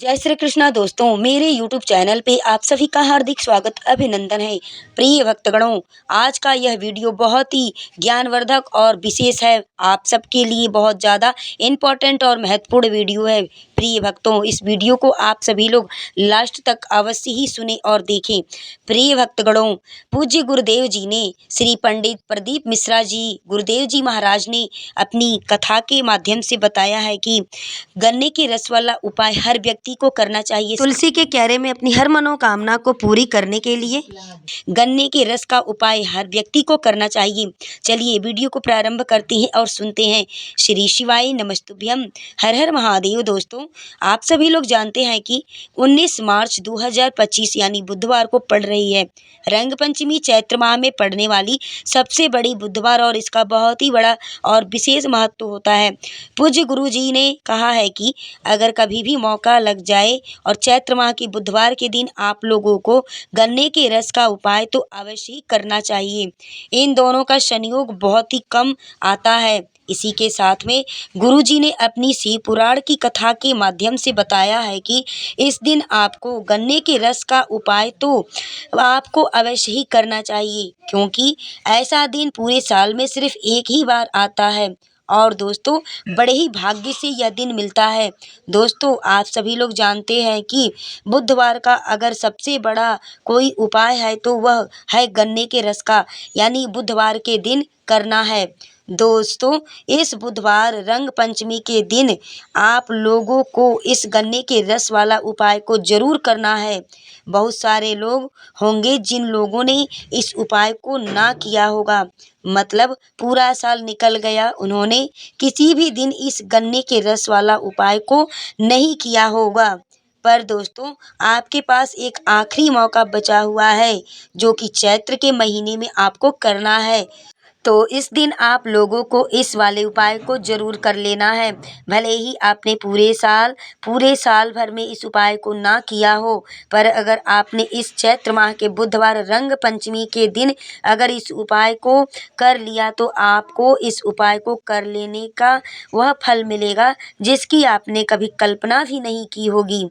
जय श्री कृष्णा दोस्तों, मेरे YouTube चैनल पे आप सभी का हार्दिक स्वागत अभिनंदन है। प्रिय भक्तगणों, आज का यह वीडियो बहुत ही ज्ञानवर्धक और विशेष है। आप सबके लिए बहुत ज़्यादा इम्पोर्टेंट और महत्वपूर्ण वीडियो है। प्रिय भक्तों, इस वीडियो को आप सभी लोग लास्ट तक अवश्य ही सुने और देखें। प्रिय भक्तगणों, पूज्य गुरुदेव जी ने श्री पंडित प्रदीप मिश्रा जी गुरुदेव जी महाराज ने अपनी कथा के माध्यम से बताया है कि गन्ने के रस वाला उपाय हर व्यक्ति को करना चाहिए। तुलसी के क्यारे में अपनी हर मनोकामना को पूरी करने के लिए गन्ने के रस का उपाय हर व्यक्ति को करना चाहिए। चलिए वीडियो को प्रारंभ करते हैं और सुनते हैं। श्री शिवाय नमस्तुभ्यम, हर हर महादेव। दोस्तों, आप सभी लोग जानते हैं कि 19 मार्च 2025 यानी बुधवार को पड़ रही है रंग पंचमी। चैत्र माह में पड़ने वाली सबसे बड़ी बुधवार और इसका बहुत ही बड़ा और विशेष महत्व होता है। पूज्य गुरु जी ने कहा है कि अगर कभी भी मौका लग जाए और चैत्र माह के बुधवार के दिन आप लोगों को गन्ने के रस का उपाय तो अवश्य ही करना चाहिए। इन दोनों का संयोग बहुत ही कम आता है। इसी के साथ में गुरुजी ने अपनी शिव पुराण की कथा के माध्यम से बताया है कि इस दिन आपको गन्ने के रस का उपाय तो आपको अवश्य ही करना चाहिए, क्योंकि ऐसा दिन पूरे साल में सिर्फ एक ही बार आता है और दोस्तों बड़े ही भाग्य से यह दिन मिलता है। दोस्तों, आप सभी लोग जानते हैं कि बुधवार का अगर सबसे बड़ा कोई उपाय है तो वह है गन्ने के रस का, यानी बुधवार के दिन करना है। दोस्तों, इस बुधवार रंग पंचमी के दिन आप लोगों को इस गन्ने के रस वाला उपाय को जरूर करना है। बहुत सारे लोग होंगे जिन लोगों ने इस उपाय को ना किया होगा, मतलब पूरा साल निकल गया, उन्होंने किसी भी दिन इस गन्ने के रस वाला उपाय को नहीं किया होगा। पर दोस्तों, आपके पास एक आखिरी मौका बचा हुआ है जो कि चैत्र के महीने में आपको करना है। तो इस दिन आप लोगों को इस वाले उपाय को जरूर कर लेना है। भले ही आपने पूरे साल भर में इस उपाय को ना किया हो, पर अगर आपने इस चैत्र माह के बुधवार रंग पंचमी के दिन अगर इस उपाय को कर लिया तो आपको इस उपाय को कर लेने का वह फल मिलेगा जिसकी आपने कभी कल्पना भी नहीं की होगी।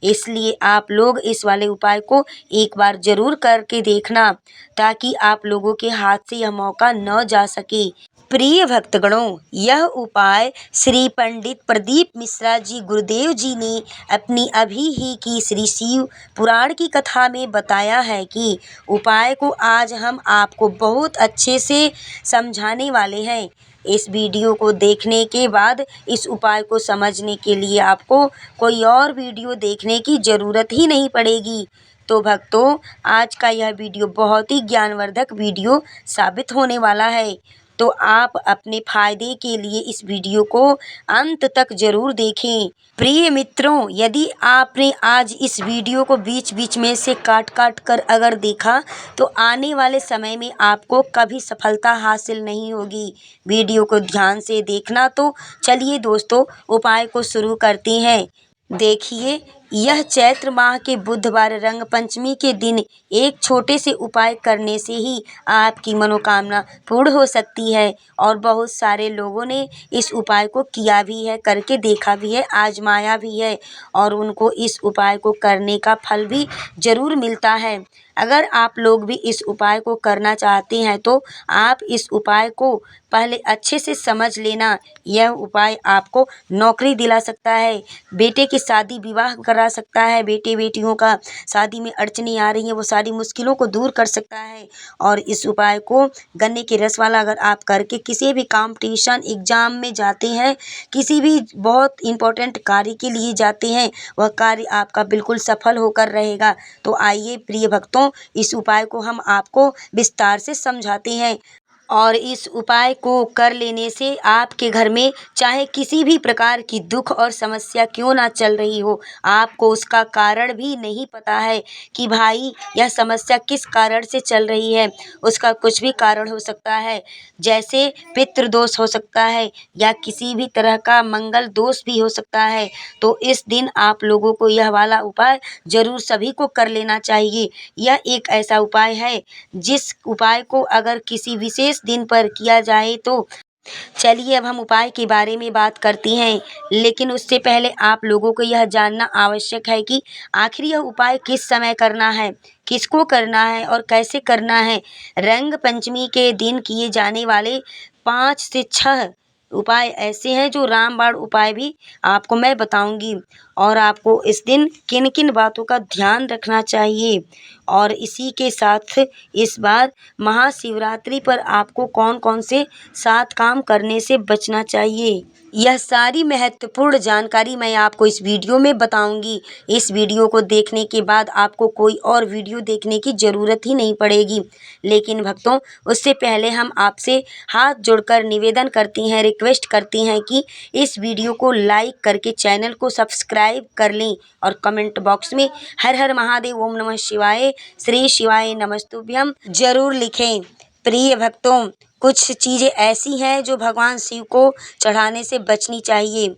इसलिए आप लोग इस वाले उपाय को एक बार जरूर करके देखना, ताकि आप लोगों के हाथ से यह मौका न जा सके। प्रिय भक्तगणों, यह उपाय श्री पंडित प्रदीप मिश्रा जी गुरुदेव जी ने अपनी अभी ही की श्री शिव पुराण की कथा में बताया है कि उपाय को आज हम आपको बहुत अच्छे से समझाने वाले हैं। इस वीडियो को देखने के बाद इस उपाय को समझने के लिए आपको कोई और वीडियो देखने की ज़रूरत ही नहीं पड़ेगी। तो भक्तों, आज का यह वीडियो बहुत ही ज्ञानवर्धक वीडियो साबित होने वाला है, तो आप अपने फायदे के लिए इस वीडियो को अंत तक जरूर देखें। प्रिय मित्रों, यदि आपने आज इस वीडियो को बीच बीच में से काट काट कर अगर देखा तो आने वाले समय में आपको कभी सफलता हासिल नहीं होगी। वीडियो को ध्यान से देखना। तो चलिए दोस्तों, उपाय को शुरू करते हैं। देखिए, यह चैत्र माह के बुधवार रंग पंचमी के दिन एक छोटे से उपाय करने से ही आपकी मनोकामना पूर्ण हो सकती है और बहुत सारे लोगों ने इस उपाय को किया भी है, करके देखा भी है, आजमाया भी है और उनको इस उपाय को करने का फल भी जरूर मिलता है। अगर आप लोग भी इस उपाय को करना चाहते हैं तो आप इस उपाय को पहले अच्छे से समझ लेना। यह उपाय आपको नौकरी दिला सकता है, बेटे की शादी विवाह करा सकता है, बेटे बेटियों का शादी में अड़चने आ रही हैं वो सारी मुश्किलों को दूर कर सकता है। और इस उपाय को गन्ने के रस वाला अगर आप करके किसी भी कंपटीशन एग्जाम में जाते हैं, किसी भी बहुत इम्पोर्टेंट कार्य के लिए जाते हैं, वह कार्य आपका बिल्कुल सफल होकर रहेगा। तो आइए प्रिय भक्तों, इस उपाय को हम आपको विस्तार से समझाते हैं और इस उपाय को कर लेने से आपके घर में चाहे किसी भी प्रकार की दुख और समस्या क्यों ना चल रही हो, आपको उसका कारण भी नहीं पता है कि भाई यह समस्या किस कारण से चल रही है। उसका कुछ भी कारण हो सकता है, जैसे पितृदोष हो सकता है या किसी भी तरह का मंगल दोष भी हो सकता है। तो इस दिन आप लोगों को यह वाला उपाय जरूर सभी को कर लेना चाहिए। यह एक ऐसा उपाय है जिस उपाय को अगर किसी विशेष दिन पर किया जाए तो चलिए अब हम उपाय के बारे में बात करते हैं, लेकिन उससे पहले आप लोगों को यह जानना आवश्यक है कि आखिर यह उपाय किस समय करना है, किसको करना है और कैसे करना है। रंग पंचमी के दिन किए जाने वाले 5 से 6 उपाय ऐसे हैं जो रामबाण उपाय भी आपको मैं बताऊंगी, और आपको इस दिन किन किन बातों का ध्यान रखना चाहिए। और इसी के साथ इस बार महाशिवरात्रि पर आपको कौन कौन से 7 काम करने से बचना चाहिए, यह सारी महत्वपूर्ण जानकारी मैं आपको इस वीडियो में बताऊंगी। इस वीडियो को देखने के बाद आपको कोई और वीडियो देखने की ज़रूरत ही नहीं पड़ेगी। लेकिन भक्तों, उससे पहले हम आपसे हाथ जोड़कर निवेदन करती हैं, रिक्वेस्ट करती हैं कि इस वीडियो को लाइक करके चैनल को सब्सक्राइब कर लें और कमेंट बॉक्स में हर हर महादेव, ओम नमः शिवाय, श्री शिवाय नमस्तुभ्यम ज़रूर लिखें। प्रिय भक्तों, कुछ चीज़ें ऐसी हैं जो भगवान शिव को चढ़ाने से बचनी चाहिए।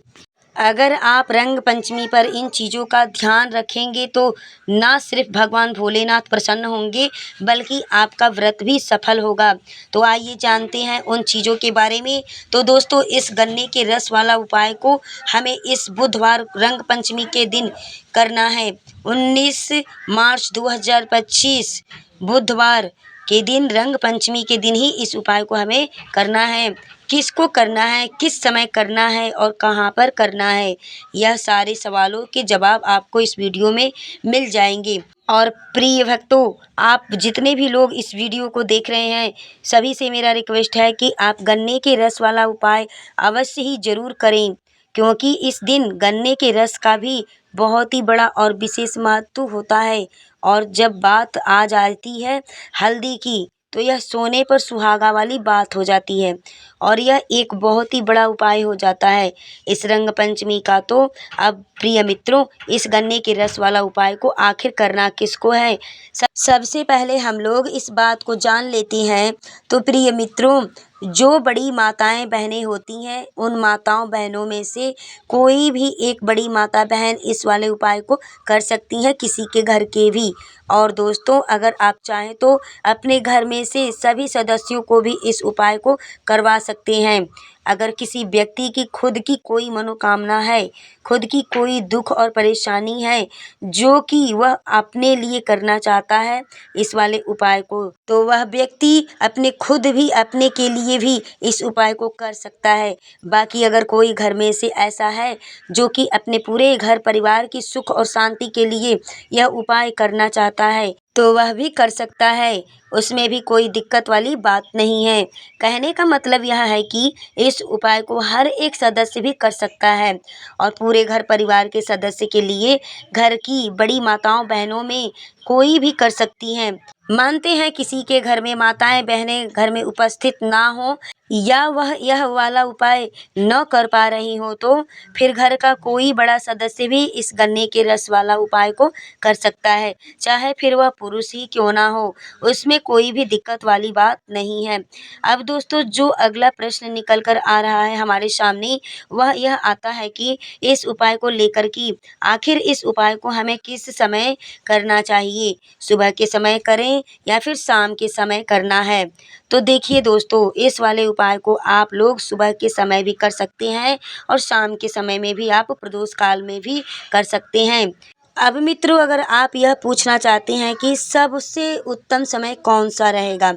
अगर आप रंग पंचमी पर इन चीज़ों का ध्यान रखेंगे तो ना सिर्फ भगवान भोलेनाथ प्रसन्न होंगे, बल्कि आपका व्रत भी सफल होगा। तो आइए जानते हैं उन चीज़ों के बारे में। तो दोस्तों, इस गन्ने के रस वाला उपाय को हमें इस बुधवार रंग पंचमी के दिन करना है। 19 मार्च 2025 बुधवार के दिन, रंग पंचमी के दिन ही इस उपाय को हमें करना है। किसको करना है, किस समय करना है और कहाँ पर करना है, यह सारे सवालों के जवाब आपको इस वीडियो में मिल जाएंगे। और प्रिय भक्तों, आप जितने भी लोग इस वीडियो को देख रहे हैं, सभी से मेरा रिक्वेस्ट है कि आप गन्ने के रस वाला उपाय अवश्य ही ज़रूर करें, क्योंकि इस दिन गन्ने के रस का भी बहुत ही बड़ा और विशेष महत्व होता है। और जब बात आ जाती है हल्दी की, तो यह सोने पर सुहागा वाली बात हो जाती है और यह एक बहुत ही बड़ा उपाय हो जाता है इस रंग पंचमी का। तो अब प्रिय मित्रों, इस गन्ने के रस वाला उपाय को आखिर करना किसको है, सबसे पहले हम लोग इस बात को जान लेते हैं। तो प्रिय मित्रों, जो बड़ी माताएं बहनें होती हैं, उन माताओं बहनों में से कोई भी एक बड़ी माता बहन इस वाले उपाय को कर सकती हैं, किसी के घर के भी। और दोस्तों, अगर आप चाहें तो अपने घर में से सभी सदस्यों को भी इस उपाय को करवा सकते हैं। अगर किसी व्यक्ति की खुद की कोई मनोकामना है, खुद की कोई दुख और परेशानी है जो कि वह अपने लिए करना चाहता है इस वाले उपाय को, तो वह व्यक्ति अपने खुद भी अपने के लिए भी इस उपाय को कर सकता है। बाकी अगर कोई घर में से ऐसा है जो कि अपने पूरे घर परिवार की सुख और शांति के लिए यह उपाय करना चाहता है, तो वह भी कर सकता है, उसमें भी कोई दिक्कत वाली बात नहीं है। कहने का मतलब यह है कि इस उपाय को हर एक सदस्य भी कर सकता है और पूरे घर परिवार के सदस्य के लिए घर की बड़ी माताओं बहनों में कोई भी कर सकती हैं। मानते हैं किसी के घर में माताएं बहनें घर में उपस्थित ना हो या वह यह वाला उपाय न कर पा रही हो, तो फिर घर का कोई बड़ा सदस्य भी इस गन्ने के रस वाला उपाय को कर सकता है, चाहे फिर वह पुरुष ही क्यों ना हो, उसमें कोई भी दिक्कत वाली बात नहीं है। अब दोस्तों, जो अगला प्रश्न निकल कर आ रहा है हमारे सामने, वह यह आता है कि इस उपाय को लेकर कि आखिर इस उपाय को हमें किस समय करना चाहिए, सुबह के समय करें या फिर शाम के समय करना है। तो देखिए दोस्तों, इस वाले उपाय को आप लोग सुबह के समय भी कर सकते हैं और शाम के समय में भी आप प्रदोष काल में भी कर सकते हैं। अब मित्रों, अगर आप यह पूछना चाहते हैं कि सबसे उत्तम समय कौन सा रहेगा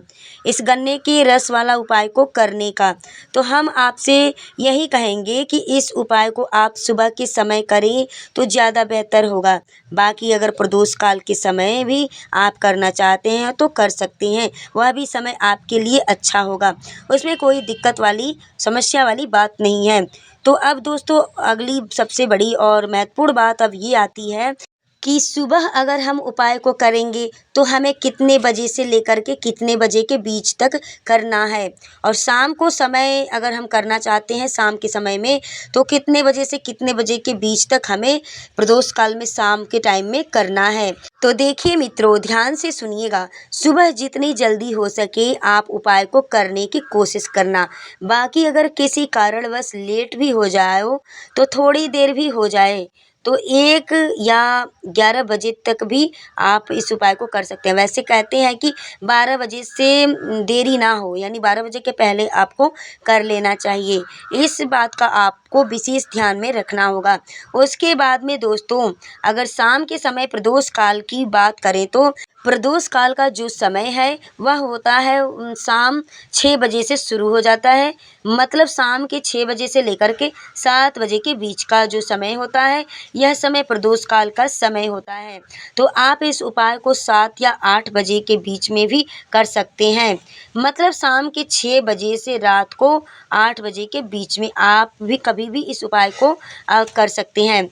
इस गन्ने के रस वाला उपाय को करने का, तो हम आपसे यही कहेंगे कि इस उपाय को आप सुबह के समय करें तो ज़्यादा बेहतर होगा। बाकी अगर प्रदोष काल के समय भी आप करना चाहते हैं तो कर सकते हैं, वह भी समय आपके लिए अच्छा होगा, उसमें कोई दिक्कत वाली समस्या वाली बात नहीं है। तो अब दोस्तों, अगली सबसे बड़ी और महत्वपूर्ण बात अब ये आती है कि सुबह अगर हम उपाय को करेंगे तो हमें कितने बजे से लेकर के कितने बजे के बीच तक करना है, और शाम को समय अगर हम करना चाहते हैं शाम के समय में, तो कितने बजे से कितने बजे के बीच तक हमें प्रदोष काल में शाम के टाइम में करना है। तो देखिए मित्रों, ध्यान से सुनिएगा, सुबह जितनी जल्दी हो सके आप उपाय को करने की कोशिश करना। बाकी अगर किसी कारणवश लेट भी हो जाए तो थोड़ी देर भी हो जाए तो 1 या 11 बजे तक भी आप इस उपाय को कर सकते हैं। वैसे कहते हैं कि 12 बजे से देरी ना हो, यानी 12 बजे के पहले आपको कर लेना चाहिए। इस बात का आपको विशेष ध्यान में रखना होगा। उसके बाद में दोस्तों, अगर शाम के समय प्रदोष काल की बात करें तो प्रदोष काल का जो समय है वह होता है शाम 6 बजे से शुरू हो जाता है। मतलब शाम के 6 बजे से लेकर के 7 बजे के बीच का जो समय होता है, यह समय प्रदोष काल का समय होता है। तो आप इस उपाय को 7 या 8 बजे के बीच में भी कर सकते हैं। मतलब शाम के 6 बजे से रात को 8 बजे के बीच में आप भी कभी भी इस उपाय को कर सकते हैं।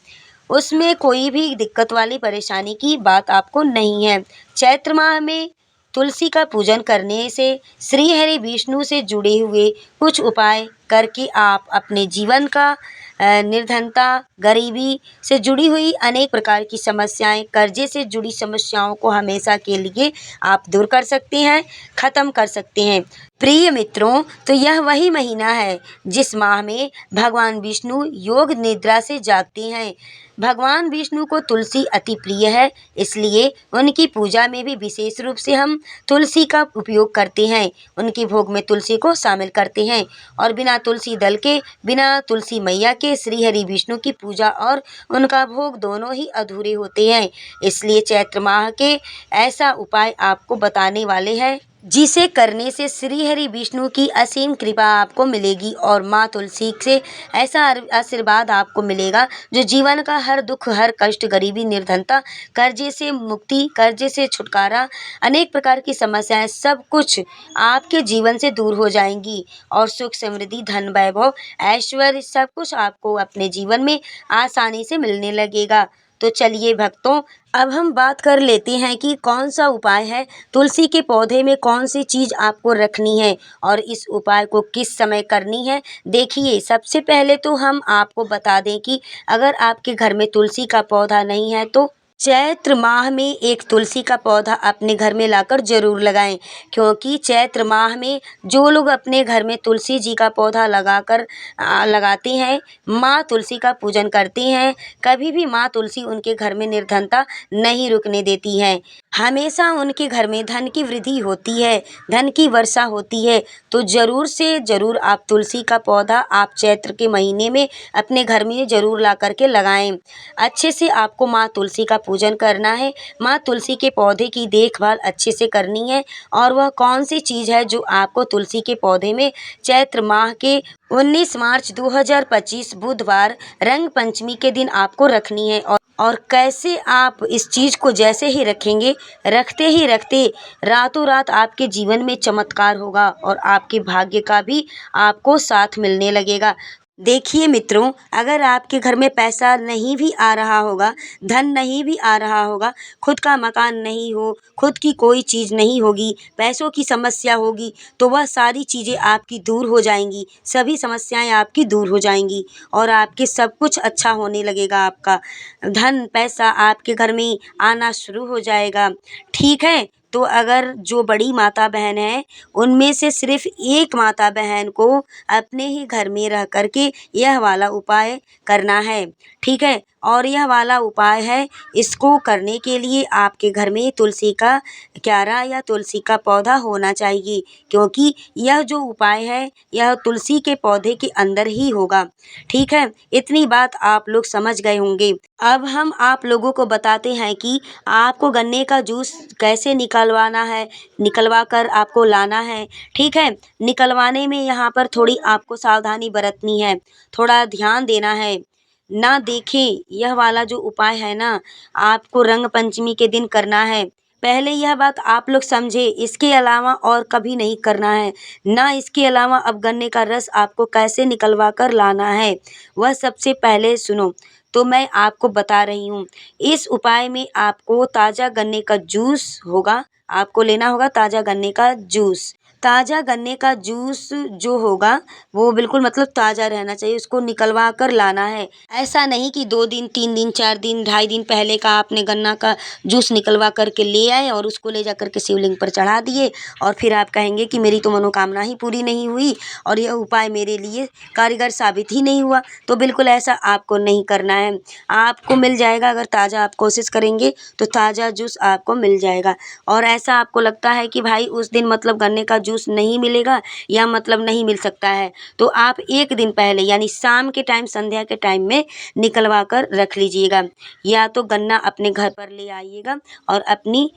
उसमें कोई भी दिक्कत वाली परेशानी की बात आपको नहीं है। चैत्र माह में तुलसी का पूजन करने से श्री हरि विष्णु से जुड़े हुए कुछ उपाय करके आप अपने जीवन का निर्धनता, गरीबी से जुड़ी हुई अनेक प्रकार की समस्याएं, कर्जे से जुड़ी समस्याओं को हमेशा के लिए आप दूर कर सकते हैं, ख़त्म कर सकते हैं। प्रिय मित्रों, तो यह वही महीना है जिस माह में भगवान विष्णु योग निद्रा से जागते हैं। भगवान विष्णु को तुलसी अति प्रिय है, इसलिए उनकी पूजा में भी विशेष रूप से हम तुलसी का उपयोग करते हैं। उनके भोग में तुलसी को शामिल करते हैं और बिना तुलसी दल के, बिना तुलसी मैया के श्री हरि विष्णु की पूजा और उनका भोग दोनों ही अधूरे होते हैं। इसलिए चैत्र माह के ऐसा उपाय आपको बताने वाले हैं जिसे करने से श्री हरि विष्णु की असीम कृपा आपको मिलेगी और माँ तुलसी से ऐसा आशीर्वाद आपको मिलेगा जो जीवन का हर दुख, हर कष्ट, गरीबी, निर्धनता, कर्जे से मुक्ति, कर्जे से छुटकारा, अनेक प्रकार की समस्याएं, सब कुछ आपके जीवन से दूर हो जाएंगी और सुख, समृद्धि, धन, वैभव, ऐश्वर्य सब कुछ आपको अपने जीवन में आसानी से मिलने लगेगा। तो चलिए भक्तों, अब हम बात कर लेते हैं कि कौन सा उपाय है, तुलसी के पौधे में कौन सी चीज़ आपको रखनी है और इस उपाय को किस समय करनी है। देखिए, सबसे पहले तो हम आपको बता दें कि अगर आपके घर में तुलसी का पौधा नहीं है तो चैत्र माह में एक तुलसी का पौधा अपने घर में लाकर ज़रूर लगाएं, क्योंकि चैत्र माह में जो लोग अपने घर में तुलसी जी का पौधा लगाते हैं, माँ तुलसी का पूजन करते हैं, कभी भी माँ तुलसी उनके घर में निर्धनता नहीं रुकने देती हैं। हमेशा उनके घर में धन की वृद्धि होती है, धन की वर्षा होती है। तो ज़रूर से ज़रूर आप तुलसी का पौधा आप चैत्र के महीने में अपने घर में ज़रूर ला करके लगाएं। अच्छे से आपको माँ तुलसी का पूजन करना है, माँ तुलसी के पौधे की देखभाल अच्छे से करनी है। और वह कौन सी चीज़ है जो आपको तुलसी के पौधे में चैत्र माह के 19 मार्च 2025 बुधवार रंग पंचमी के दिन आपको रखनी है। और कैसे आप इस चीज़ को जैसे ही रखेंगे, रखते ही रखते रातों रात आपके जीवन में चमत्कार होगा और आपके भाग्य का भी आपको साथ मिलने लगेगा। देखिए मित्रों, अगर आपके घर में पैसा नहीं भी आ रहा होगा, धन नहीं भी आ रहा होगा, खुद का मकान नहीं हो, खुद की कोई चीज़ नहीं होगी, पैसों की समस्या होगी, तो वह सारी चीज़ें आपकी दूर हो जाएंगी, सभी समस्याएं आपकी दूर हो जाएंगी और आपके सब कुछ अच्छा होने लगेगा। आपका धन पैसा आपके घर में आना शुरू हो जाएगा। ठीक है, तो अगर जो बड़ी माता बहन है, उनमें से सिर्फ एक माता बहन को अपने ही घर में रह कर के यह वाला उपाय करना है। ठीक है, और यह वाला उपाय है, इसको करने के लिए आपके घर में तुलसी का क्यारा या तुलसी का पौधा होना चाहिए, क्योंकि यह जो उपाय है यह तुलसी के पौधे के अंदर ही होगा। ठीक है, इतनी बात आप लोग समझ गए होंगे। अब हम आप लोगों को बताते हैं कि आपको गन्ने का जूस कैसे निकलवाना है, निकलवा कर आपको लाना है। ठीक है, निकलवाने में यहाँ पर थोड़ी आपको सावधानी बरतनी है, थोड़ा ध्यान देना है। ना देखें, यह वाला जो उपाय है ना, आपको रंग पंचमी के दिन करना है। पहले यह बात आप लोग समझे, इसके अलावा और कभी नहीं करना है ना। इसके अलावा अब गन्ने का रस आपको कैसे निकलवा कर लाना है, वह सबसे पहले सुनो। तो मैं आपको बता रही हूँ, इस उपाय में आपको ताज़ा गन्ने का जूस होगा, आपको लेना होगा ताज़ा गन्ने का जूस। ताज़ा गन्ने का जूस जो होगा वो बिल्कुल मतलब ताज़ा रहना चाहिए, उसको निकलवा कर लाना है। ऐसा नहीं कि 2 दिन, 3 दिन, 4 दिन, ढाई दिन पहले का आपने गन्ना का जूस निकलवा कर के ले आए और उसको ले जा कर के शिवलिंग पर चढ़ा दिए और फिर आप कहेंगे कि मेरी तो मनोकामना ही पूरी नहीं हुई और यह उपाय मेरे लिए कारगर साबित ही नहीं हुआ। तो बिल्कुल ऐसा आपको नहीं करना है। आपको मिल जाएगा, अगर ताज़ा आप कोशिश करेंगे तो ताज़ा जूस आपको मिल जाएगा। और ऐसा आपको लगता है कि भाई उस दिन मतलब गन्ने का जूस नहीं मिलेगा या मतलब नहीं मिल सकता है, तो आप 1 दिन पहले यानी शाम के टाइम, संध्या के टाइम में निकलवा कर रख लीजिएगा। या तो गन्ना अपने घर पर ले आइएगा और अपनी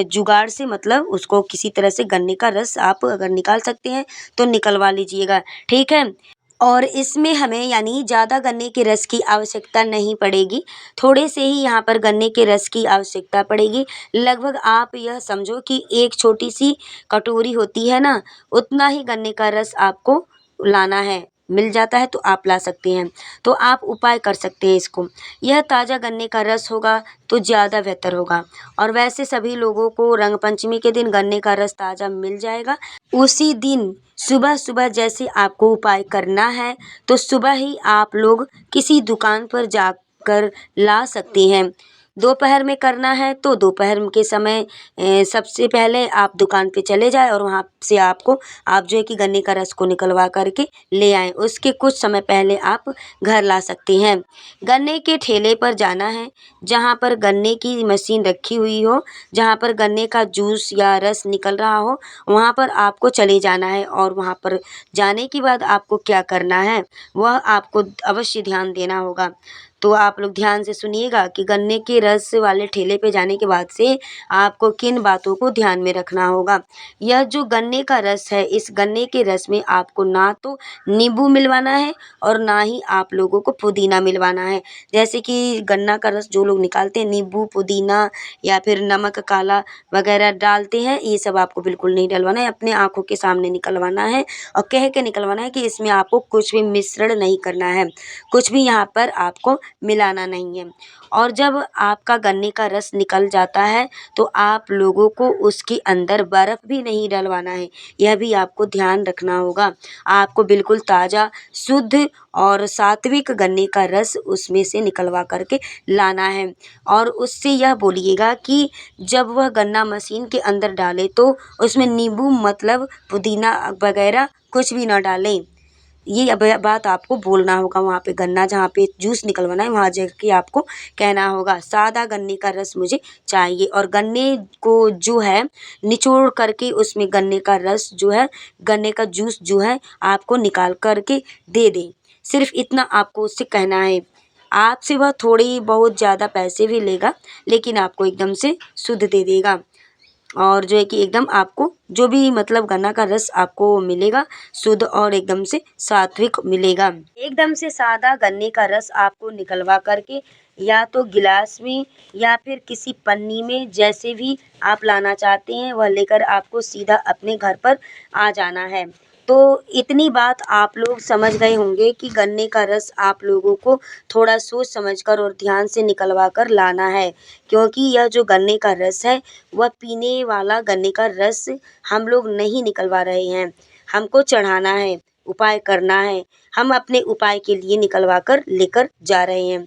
जुगाड़ से मतलब उसको किसी तरह से गन्ने का रस आप अगर निकाल सकते हैं तो निकलवा लीजिएगा, ठीक है। और इसमें हमें यानी ज़्यादा गन्ने के रस की आवश्यकता नहीं पड़ेगी, थोड़े से ही यहाँ पर गन्ने के रस की आवश्यकता पड़ेगी। लगभग आप यह समझो कि एक छोटी सी कटोरी होती है ना, उतना ही गन्ने का रस आपको लाना है। मिल जाता है तो आप ला सकते हैं, तो आप उपाय कर सकते हैं इसको। यह ताज़ा गन्ने का रस होगा तो ज़्यादा बेहतर होगा। और वैसे सभी लोगों को रंग पंचमी के दिन गन्ने का रस ताज़ा मिल जाएगा। उसी दिन सुबह-सुबह जैसे आपको उपाय करना है तो सुबह ही आप लोग किसी दुकान पर जाकर ला सकते हैं। दोपहर में करना है तो दोपहर के समय सबसे पहले आप दुकान पे चले जाएँ और वहाँ से आप जो है कि गन्ने का रस को निकलवा कर के ले आएँ। उसके कुछ समय पहले आप घर ला सकते हैं। गन्ने के ठेले पर जाना है, जहाँ पर गन्ने की मशीन रखी हुई हो, जहाँ पर गन्ने का जूस या रस निकल रहा हो, वहाँ पर आपको चले जाना है। और वहाँ पर जाने के बाद आपको क्या करना है, वह आपको अवश्य ध्यान देना होगा। तो आप लोग ध्यान से सुनिएगा कि गन्ने के रस वाले ठेले पे जाने के बाद से आपको किन बातों को ध्यान में रखना होगा। यह जो गन्ने का रस है, इस गन्ने के रस में आपको ना तो नींबू मिलवाना है और ना ही आप लोगों को पुदीना मिलवाना है। जैसे कि गन्ना का रस जो लोग निकालते हैं, नींबू, पुदीना या फिर नमक काला वगैरह डालते हैं, ये सब आपको बिल्कुल नहीं डलवाना है। अपने आँखों के सामने निकलवाना है और कह के निकलवाना है कि इसमें आपको कुछ भी मिश्रण नहीं करना है, कुछ भी यहाँ पर आपको मिलाना नहीं है। और जब आपका गन्ने का रस निकल जाता है तो आप लोगों को उसके अंदर बर्फ़ भी नहीं डलवाना है, यह भी आपको ध्यान रखना होगा। आपको बिल्कुल ताज़ा, शुद्ध और सात्विक गन्ने का रस उसमें से निकलवा कर के लाना है। और उससे यह बोलिएगा कि जब वह गन्ना मशीन के अंदर डाले तो उसमें नींबू मतलब पुदीना वगैरह कुछ भी ना डालें। ये अब बात आपको बोलना होगा वहाँ पे, गन्ना जहाँ पे जूस निकलवाना है वहाँ जाके आपको कहना होगा सादा गन्ने का रस मुझे चाहिए। और गन्ने को जो है निचोड़ करके उसमें गन्ने का रस जो है, गन्ने का जूस जो है आपको निकाल कर के दे दें। सिर्फ़ इतना आपको उससे कहना है। आपसे वह थोड़ी बहुत ज़्यादा पैसे भी लेगा, लेकिन आपको एकदम से शुद्ध दे देगा। और जो है कि एकदम आपको जो भी मतलब गन्ना का रस आपको मिलेगा, शुद्ध और एकदम से सात्विक मिलेगा। एकदम से सादा गन्ने का रस आपको निकलवा कर के या तो गिलास में या फिर किसी पन्नी में, जैसे भी आप लाना चाहते हैं वह लेकर आपको सीधा अपने घर पर आ जाना है। तो इतनी बात आप लोग समझ गए होंगे कि गन्ने का रस आप लोगों को थोड़ा सोच समझकर और ध्यान से निकलवा कर लाना है, क्योंकि यह जो गन्ने का रस है वह पीने वाला गन्ने का रस हम लोग नहीं निकलवा रहे हैं, हमको चढ़ाना है, उपाय करना है। हम अपने उपाय के लिए निकलवा कर लेकर जा रहे हैं,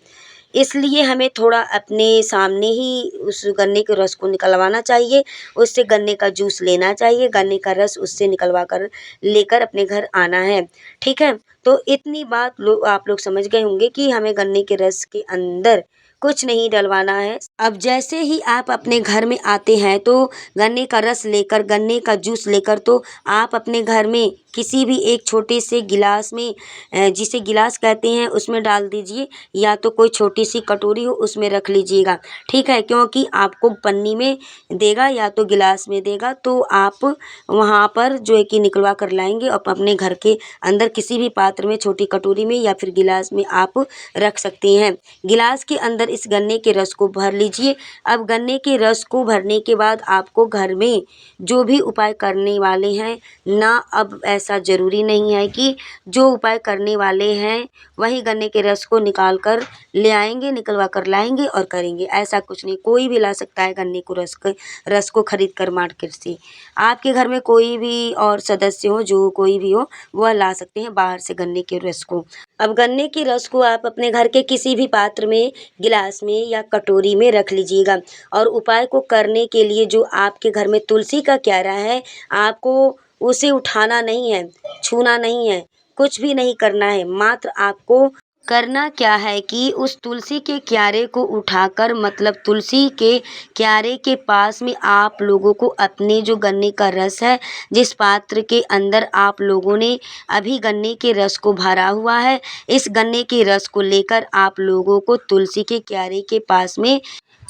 इसलिए हमें थोड़ा अपने सामने ही उस गन्ने के रस को निकलवाना चाहिए, उससे गन्ने का जूस लेना चाहिए, गन्ने का रस उससे निकलवा कर लेकर अपने घर आना है, ठीक है। तो इतनी बात आप लोग समझ गए होंगे कि हमें गन्ने के रस के अंदर कुछ नहीं डलवाना है। अब जैसे ही आप अपने घर में आते हैं तो गन्ने का रस लेकर, गन्ने का जूस लेकर तो आप अपने घर में किसी भी एक छोटे से गिलास में, जिसे गिलास कहते हैं, उसमें डाल दीजिए या तो कोई छोटी सी कटोरी हो उसमें रख लीजिएगा, ठीक है। क्योंकि आपको पन्नी में देगा या तो गिलास में देगा, तो आप वहाँ पर जो है कि निकलवा कर लाएंगे और अपने घर के अंदर किसी भी पात्र में, छोटी कटोरी में या फिर गिलास में आप रख सकते हैं। गिलास के अंदर इस गन्ने के रस को भर लीजिए। अब गन्ने के रस को भरने के बाद आपको घर में जो भी उपाय करने वाले हैं ना, अब ऐसा ज़रूरी नहीं है कि जो उपाय करने वाले हैं वही गन्ने के रस को निकाल कर ले आएँगे, निकलवा कर लाएँगे और करेंगे। ऐसा कुछ नहीं, कोई भी ला सकता है गन्ने को रस को खरीद कर मार्केट से। आपके घर में कोई भी और सदस्य हो, जो कोई भी हो, वह ला सकते हैं बाहर से गन्ने के रस को। अब गन्ने के रस को आप अपने घर के किसी भी पात्र में, गिलास में या कटोरी में रख लीजिएगा। और उपाय को करने के लिए जो आपके घर में तुलसी का क्यारा है, आपको उसे उठाना नहीं है, छूना नहीं है, कुछ भी नहीं करना है। मात्र आपको करना क्या है कि उस तुलसी के क्यारे को उठाकर, मतलब तुलसी के क्यारे के पास में आप लोगों को अपने जो गन्ने का रस है, जिस पात्र के अंदर आप लोगों ने अभी गन्ने के रस को भरा हुआ है, इस गन्ने के रस को लेकर आप लोगों को तुलसी के क्यारे के पास में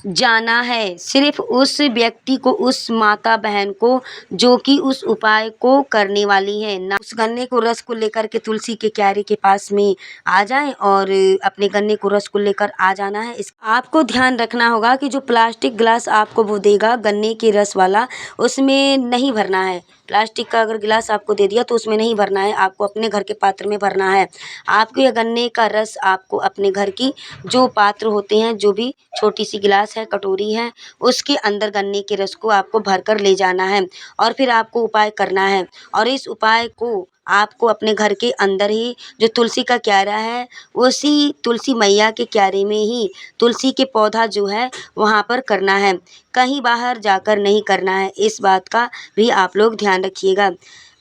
जाना है। सिर्फ उस व्यक्ति को, उस माता बहन को जो कि उस उपाय को करने वाली है, ना उस गन्ने को रस को लेकर के तुलसी के क्यारे के पास में आ जाएं और अपने गन्ने को रस को लेकर आ जाना है। इस आपको ध्यान रखना होगा कि जो प्लास्टिक गिलास आपको वो देगा गन्ने के रस वाला, उसमें नहीं भरना है। प्लास्टिक का अगर गिलास आपको दे दिया तो उसमें नहीं भरना है, आपको अपने घर के पात्र में भरना है। आपको यह गन्ने का रस आपको अपने घर की जो पात्र होते हैं, जो भी छोटी सी गिलास है, कटोरी है, उसके अंदर गन्ने के रस को आपको भर कर ले जाना है और फिर आपको उपाय करना है। और इस उपाय को आपको अपने घर के अंदर ही जो तुलसी का क्यारा है, उसी तुलसी मैया के क्यारे में ही तुलसी के पौधा जो है वहाँ पर करना है, कहीं बाहर जाकर नहीं करना है। इस बात का भी आप लोग ध्यान रखिएगा।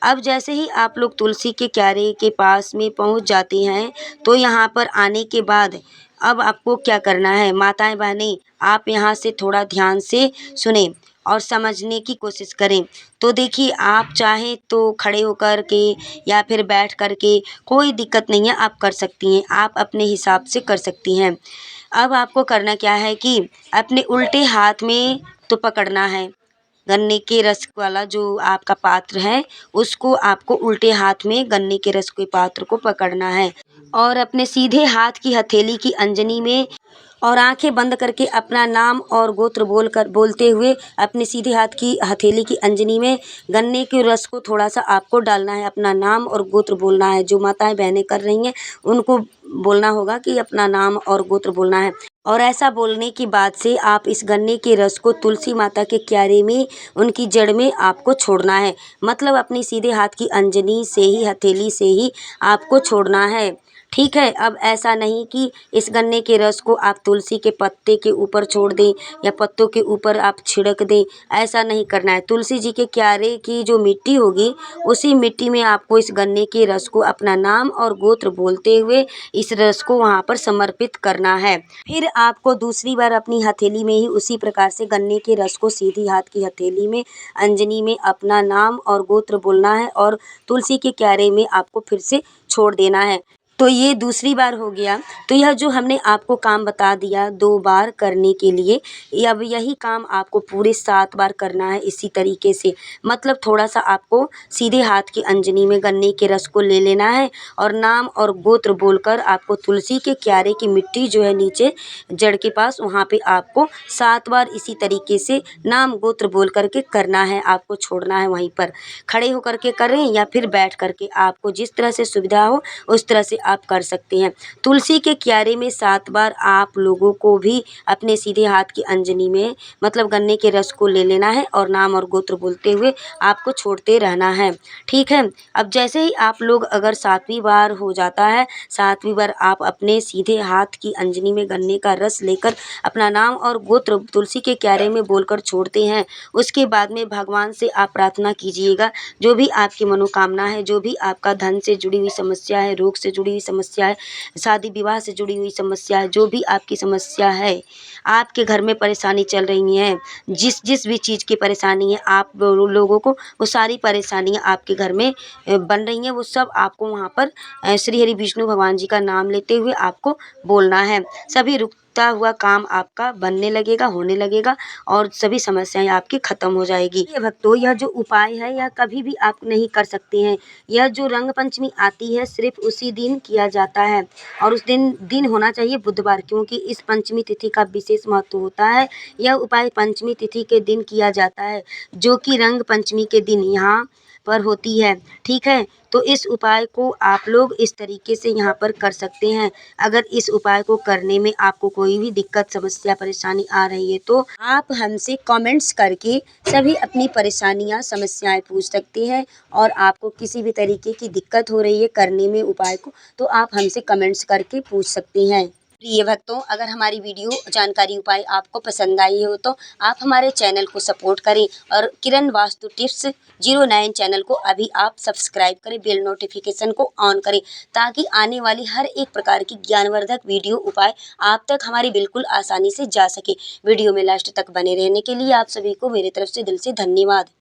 अब जैसे ही आप लोग तुलसी के क्यारे के पास में पहुँच जाते हैं, तो यहाँ पर आने के बाद अब आपको क्या करना है, माताएं बहनें, आप यहाँ से थोड़ा ध्यान से सुने और समझने की कोशिश करें। तो देखिए, आप चाहें तो खड़े होकर के या फिर बैठ कर के, कोई दिक्कत नहीं है, आप कर सकती हैं, आप अपने हिसाब से कर सकती हैं। अब आपको करना क्या है कि अपने उल्टे हाथ में तो पकड़ना है गन्ने के रस वाला जो आपका पात्र है, उसको आपको उल्टे हाथ में गन्ने के रस के पात्र को पकड़ना है और अपने सीधे हाथ की हथेली की अंजनी में और आंखें बंद करके अपना नाम और गोत्र बोलते हुए अपने सीधे हाथ की हथेली की अंजनी में गन्ने के रस को थोड़ा सा आपको डालना है। अपना नाम और गोत्र बोलना है। जो माताएं बहनें कर रही हैं उनको बोलना होगा कि अपना नाम और गोत्र बोलना है। और ऐसा बोलने के बाद से आप इस गन्ने के रस को तुलसी माता के क्यारे में, उनकी जड़ में आपको छोड़ना है। मतलब अपनी सीधे हाथ की अंजनी से ही, हथेली से ही आपको छोड़ना है। ठीक है। अब ऐसा नहीं कि इस गन्ने के रस को आप तुलसी के पत्ते के ऊपर छोड़ दें या पत्तों के ऊपर आप छिड़क दें, ऐसा नहीं करना है। तुलसी जी के क्यारे की जो मिट्टी होगी, उसी मिट्टी में आपको इस गन्ने के रस को अपना नाम और गोत्र बोलते हुए इस रस को वहाँ पर समर्पित करना है। फिर आपको दूसरी बार अपनी हथेली में ही उसी प्रकार से गन्ने के रस को सीधी हाथ की हथेली में, अंजनी में अपना नाम और गोत्र बोलना है और तुलसी के क्यारे में आपको फिर से छोड़ देना है। तो ये दूसरी बार हो गया। तो यह जो हमने आपको काम बता दिया 2 बार करने के लिए, अब यही काम आपको पूरे 7 बार करना है इसी तरीके से। मतलब थोड़ा-सा आपको सीधे हाथ की अंजनी में गन्ने के रस को ले लेना है और नाम और गोत्र बोलकर आपको तुलसी के क्यारे की मिट्टी जो है नीचे जड़ के पास, वहाँ पे आपको 7 बार इसी तरीके से नाम गोत्र बोल कर के करना है। आपको छोड़ना है वहीं पर। खड़े होकर के करें या फिर बैठ कर के, आपको जिस तरह से सुविधा हो उस तरह से आप कर सकते हैं। तुलसी के क्यारे में 7 बार आप लोगों को भी अपने सीधे हाथ की अंजनी में, मतलब गन्ने के रस को ले लेना है और नाम और गोत्र बोलते हुए आपको छोड़ते रहना है। ठीक है। अब जैसे ही आप लोग अगर 7वीं बार हो जाता है, 7वीं बार आप अपने सीधे हाथ की अंजनी में गन्ने का रस लेकर अपना नाम और गोत्र तुलसी के क्यारे में बोलकर छोड़ते हैं। उसके बाद में भगवान से आप प्रार्थना कीजिएगा, जो भी आपकी मनोकामना है, जो भी आपका धन से जुड़ी हुई समस्या है, रोग से जुड़ी हुई समस्या है, शादी विवाह से जुड़ी हुई समस्या है, जो भी आपकी समस्या है, आपके घर में परेशानी चल रही है, जिस भी चीज़ की परेशानी है, आप लोगों को वो सारी परेशानियाँ आपके घर में बन रही हैं, वो सब आपको वहाँ पर श्री हरि विष्णु भगवान जी का नाम लेते हुए आपको बोलना है। सभी रुकता हुआ काम आपका बनने लगेगा, होने लगेगा और सभी समस्याएं आपकी खत्म हो जाएगी। ये भक्तों, यह जो उपाय है यह कभी भी आप नहीं कर सकते हैं। यह जो रंग पंचमी आती है सिर्फ उसी दिन किया जाता है और उस दिन होना चाहिए बुधवार, क्योंकि इस पंचमी तिथि का विशेष महत्व होता है। यह उपाय पंचमी तिथि के दिन किया जाता है, जो कि रंग पंचमी के दिन यहाँ पर होती है। ठीक है, तो इस उपाय को आप लोग इस तरीके से यहाँ पर कर सकते हैं। अगर इस उपाय को करने में आपको कोई भी दिक्कत, समस्या, परेशानी आ रही है तो आप हमसे कमेंट्स करके सभी अपनी परेशानियाँ, समस्याएं पूछ सकते हैं। और आपको किसी भी तरीके की दिक्कत हो रही है करने में उपाय को, तो आप हमसे कमेंट्स करके पूछ सकते हैं। प्रिय भक्तों, अगर हमारी वीडियो जानकारी उपाय आपको पसंद आई हो तो आप हमारे चैनल को सपोर्ट करें और किरण वास्तु टिप्स 09 चैनल को अभी आप सब्सक्राइब करें, बेल नोटिफिकेशन को ऑन करें, ताकि आने वाली हर एक प्रकार की ज्ञानवर्धक वीडियो उपाय आप तक हमारी बिल्कुल आसानी से जा सके। वीडियो में लास्ट तक बने रहने के लिए आप सभी को मेरी तरफ से दिल से धन्यवाद।